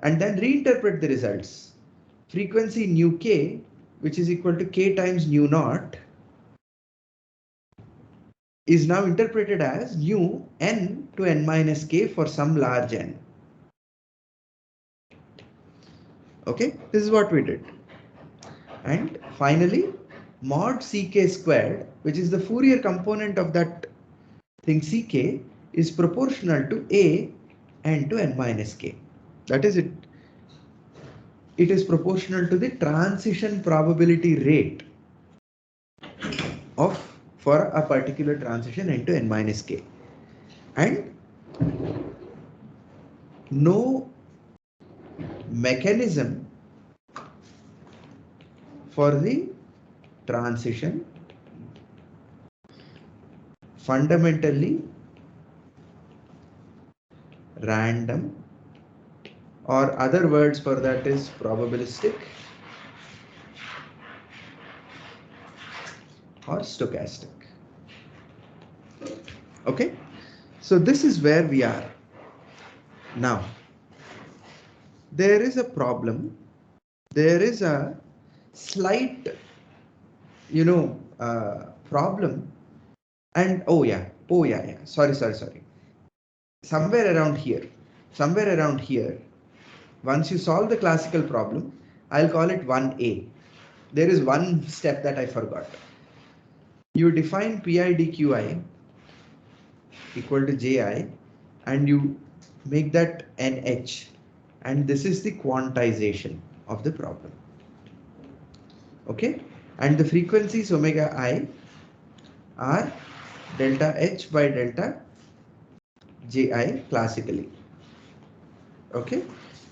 And then reinterpret the results. Frequency nu k, which is equal to k times nu naught, is now interpreted as nu n to n minus k for some large n. Okay, this is what we did. And finally, mod ck squared, which is the Fourier component of that thing ck, is proportional to a n to n minus k. That is it. It is proportional to the transition probability rate for a particular transition n to n minus k. And no mechanism for the transition fundamentally random, or other words for that is probabilistic or stochastic. Okay, so this is where we are now. There is a problem, there is a slight problem, and sorry, somewhere around here, once you solve the classical problem, I'll call it 1a. There is one step that I forgot. You define pi dqi equal to ji, and you make that nh, and this is the quantization of the problem. Okay, and the frequencies omega I are delta h by delta ji classically. Okay,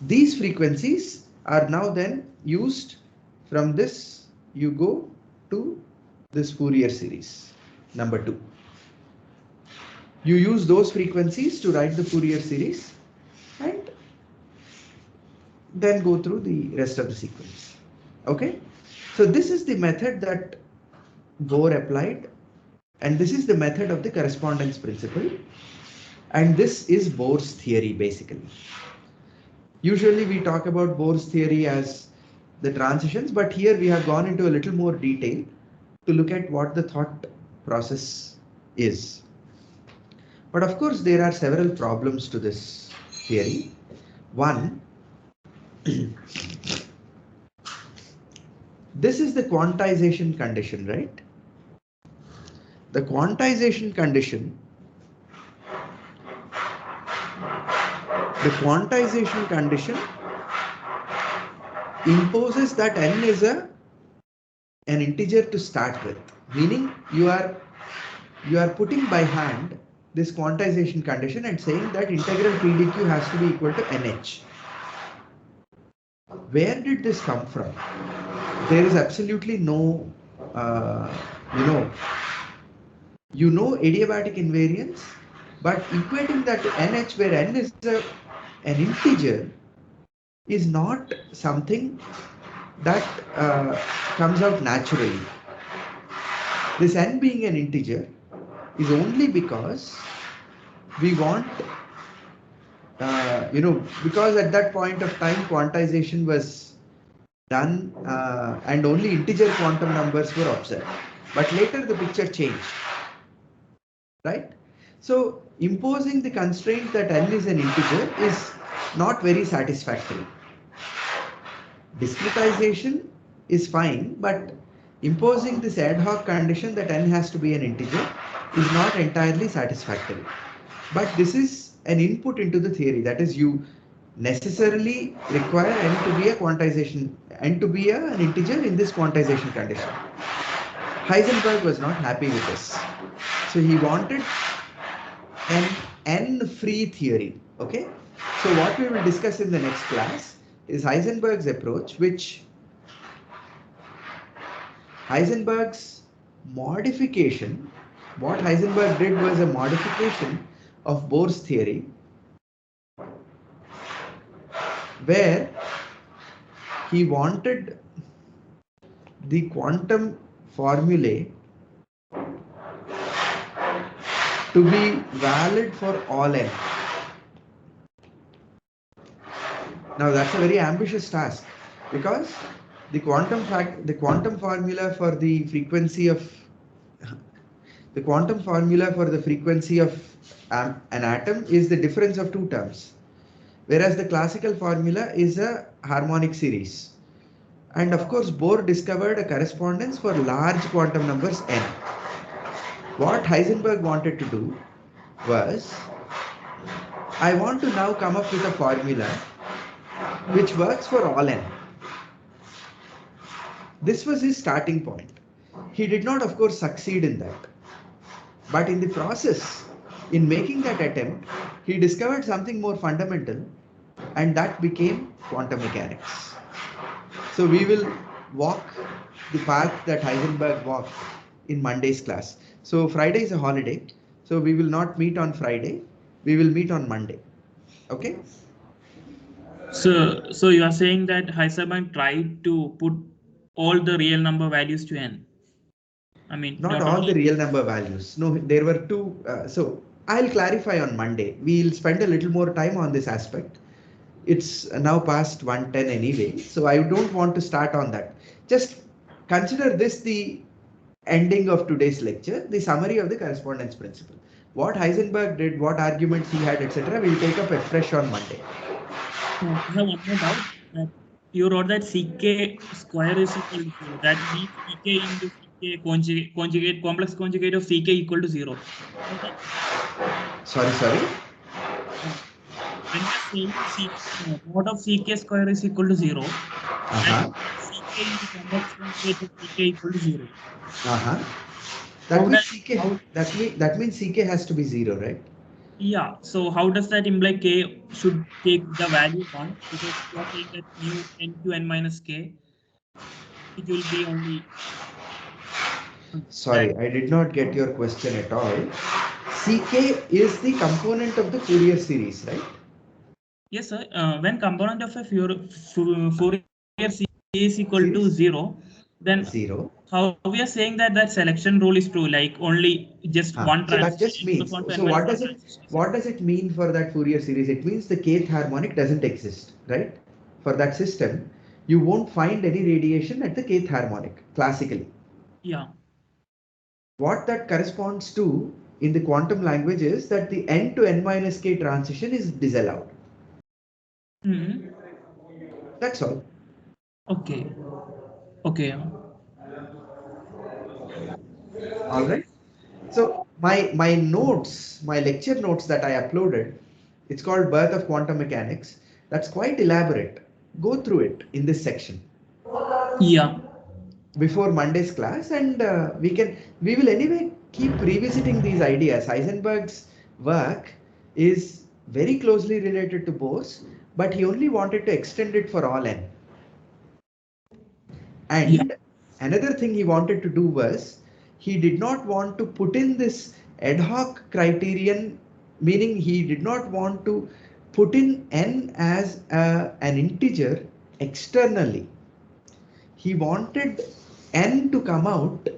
these frequencies are now then used. From this you go to this Fourier series number 2. You use those frequencies to write the Fourier series and then go through the rest of the sequence. Okay, so this is the method that Bohr applied, and this is the method of the correspondence principle, and this is Bohr's theory basically. Usually we talk about Bohr's theory as the transitions, but here we have gone into a little more detail to look at what the thought process is. But of course there are several problems to this theory. One, this is the quantization condition, right? The quantization condition imposes that n is an integer to start with, meaning you are putting by hand this quantization condition and saying that integral p dq has to be equal to nh. where did this come from? There is absolutely no, adiabatic invariance, but equating that to nh where n is an integer is not something that comes out naturally. This n being an integer is only because we want, because at that point of time quantization was done and only integer quantum numbers were observed. But later the picture changed, right? So imposing the constraint that n is an integer is not very satisfactory. Discretization is fine, but imposing this ad hoc condition that n has to be an integer is not entirely satisfactory. But this is an input into the theory. That is, you necessarily require n to be a quantization, n to be an integer in this quantization condition. Heisenberg was not happy with this. So he wanted an n-free theory. Okay. So what we will discuss in the next class is Heisenberg's approach, which Heisenberg's modification. What Heisenberg did was a modification of Bohr's theory, where he wanted the quantum formulae to be valid for all n. Now that's a very ambitious task, because the quantum formula for the frequency of an atom is the difference of two terms, whereas the classical formula is a harmonic series. And of course, Bohr discovered a correspondence for large quantum numbers n. What Heisenberg wanted to do was, I want to now come up with a formula which works for all n. This was his starting point. He did not, of course, succeed in that. But in the process, in making that attempt, he discovered something more fundamental, and that became quantum mechanics. So we will walk the path that Heisenberg walked in Monday's class. So Friday is a holiday, so we will not meet on Friday. We will meet on Monday. Okay? So you are saying that Heisenberg tried to put all the real number values to n? I mean, not all the real number values. No, there were two. So I'll clarify on Monday. We'll spend a little more time on this aspect. It's now past 1:10 anyway, so I don't want to start on that. Just consider this the ending of today's lecture, the summary of the correspondence principle. What Heisenberg did, what arguments he had, etc. We'll take up afresh on Monday. I have one more doubt. That you wrote that CK square is equal to 0. That means CK into CK conjugate complex conjugate of CK equal to 0. Sorry. When you are saying mod of CK square is equal to 0, and CK into complex conjugate of CK equal to 0. That means CK has to be 0, right? Yeah, so how does that imply K should take the value 1? Because you are saying that mu n to n minus K, it will be only... Sorry, I did not get your question at all. CK is the component of the Fourier series, right? Yes, sir. When component of a Fourier series is equal to 0, then 0. How we are saying that selection rule is true, like only just one transition. So that just means, so what does it mean for that Fourier series? It means the kth harmonic doesn't exist, right? For that system, you won't find any radiation at the kth harmonic classically. Yeah. What that corresponds to in the quantum language is that the n to n minus k transition is disallowed. That's all. Okay. All right. So my notes, my lecture notes that I uploaded, it's called Birth of Quantum Mechanics. That's quite elaborate. Go through it in this section. Yeah. Before Monday's class, and we will anyway keep revisiting these ideas. Heisenberg's work is very closely related to Bohr's, but he only wanted to extend it for all n. And another thing he wanted to do was, he did not want to put in this ad hoc criterion, meaning he did not want to put in n as an integer externally. He wanted n to come out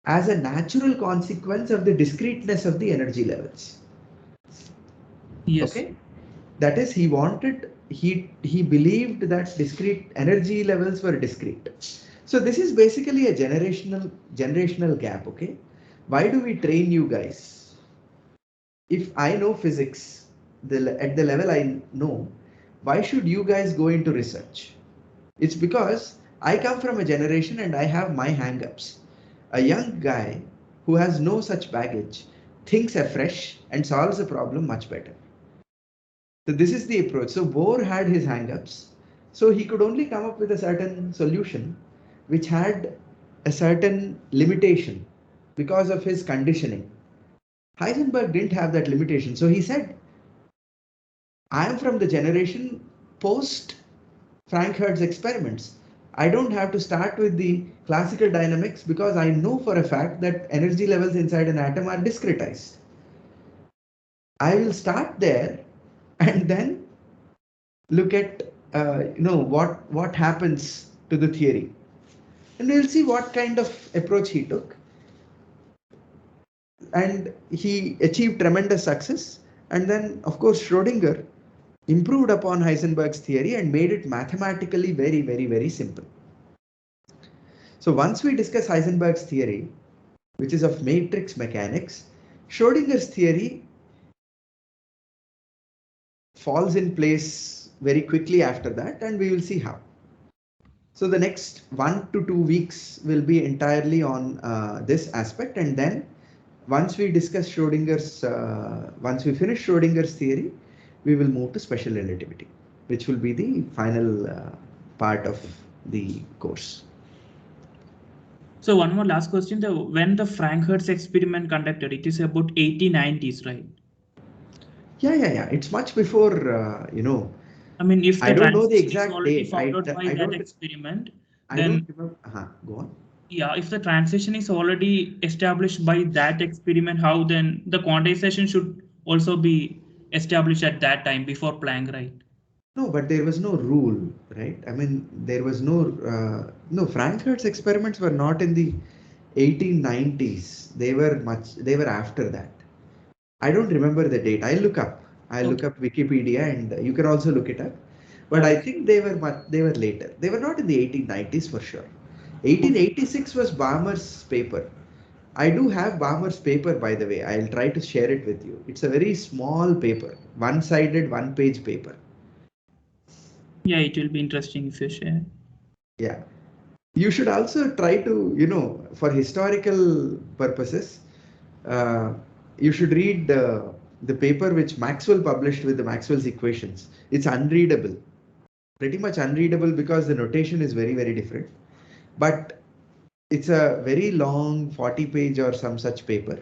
as a natural consequence of the discreteness of the energy levels. Yes. Okay, that is, he wanted, he believed that discrete energy levels were discrete. So this is basically a generational gap. Okay, why do we train you guys? If I know physics at the level I know, why should you guys go into research? It's because I come from a generation and I have my hang-ups. A young guy who has no such baggage thinks afresh and solves a problem much better. So this is the approach. So Bohr had his hang-ups. So he could only come up with a certain solution which had a certain limitation because of his conditioning. Heisenberg didn't have that limitation. So he said, I am from the generation post Frank Hertz's experiments. I don't have to start with the classical dynamics because I know for a fact that energy levels inside an atom are discretized. I will start there and then look at what happens to the theory, and we'll see what kind of approach he took. And he achieved tremendous success. And then, of course, Schrödinger improved upon Heisenberg's theory and made it mathematically very, very, very simple. So once we discuss Heisenberg's theory, which is of matrix mechanics, Schrödinger's theory falls in place very quickly after that, and we will see how. So the next 1 to 2 weeks will be entirely on this aspect, and then once we discuss Schrödinger's, once we finish Schrödinger's theory, we will move to special relativity, which will be the final part of the course. So one more last question. When the Frank Hertz experiment conducted, it is about 1890s, right? Yeah. It's much before, I mean, if the I don't know the transition is exact already date. followed by I that don't, experiment, I then don't remember. Go on. yeah, if the transition is already established by that experiment, how then the quantization should also be established at that time before Planck, right? No, but there was no rule, right? I mean, there was no, Frank Hertz experiments were not in the 1890s. They were after that. I don't remember the date. I'll look up Wikipedia, and you can also look it up. But I think they were later. They were not in the 1890s for sure. 1886 was Balmer's paper. I do have Balmer's paper, by the way. I'll try to share it with you. It's a very small paper, one-sided, one-page paper. Yeah, it will be interesting if you share. Yeah. You should also try to, for historical purposes, you should read the paper which Maxwell published with the Maxwell's equations. It's unreadable, pretty much unreadable, because the notation is very, very different. But it's a very long 40-page or some such paper,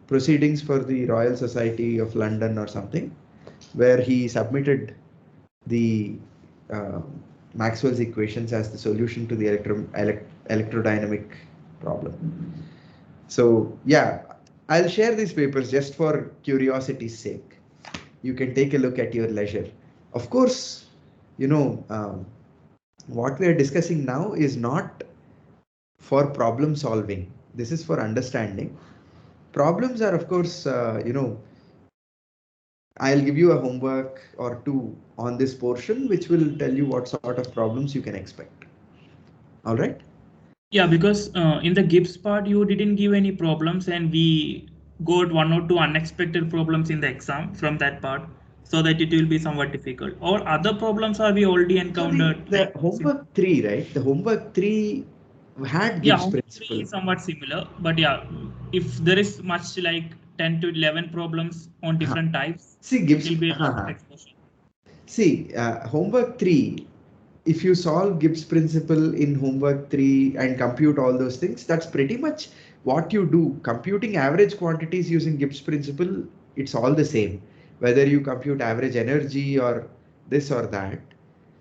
Proceedings for the Royal Society of London or something, where he submitted the Maxwell's equations as the solution to the electrodynamic problem. So yeah, I'll share these papers just for curiosity's sake. You can take a look at your leisure. Of course, what we are discussing now is not for problem solving. This is for understanding. Problems are, of course, I'll give you a homework or two on this portion, which will tell you what sort of problems you can expect. All right. Yeah, because in the Gibbs part, you didn't give any problems, and we got 1 or 2 unexpected problems in the exam from that part, so that it will be somewhat difficult. Or other problems are we already encountered. So the homework 3, right? The homework 3 had Gibbs principle. 3 is somewhat similar, but yeah, if there is much like 10 to 11 problems on different types, see, Gibbs it will be a lot of exposure. See, homework 3, if you solve Gibbs principle in homework 3 and compute all those things, that's pretty much what you do. Computing average quantities using Gibbs principle, it's all the same. Whether you compute average energy or this or that,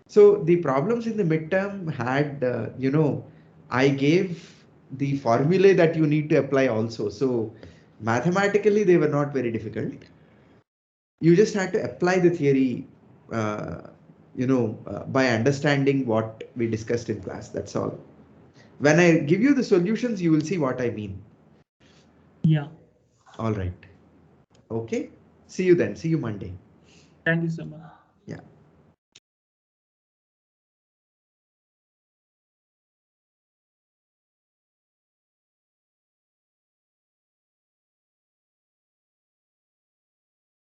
So the problems in the midterm had, I gave the formulae that you need to apply also. So mathematically, they were not very difficult. You just had to apply the theory, by understanding what we discussed in class. That's all. When I give you the solutions, you will see what I mean. Yeah. All right. Okay. See you then. See you Monday. Thank you so much. Yeah.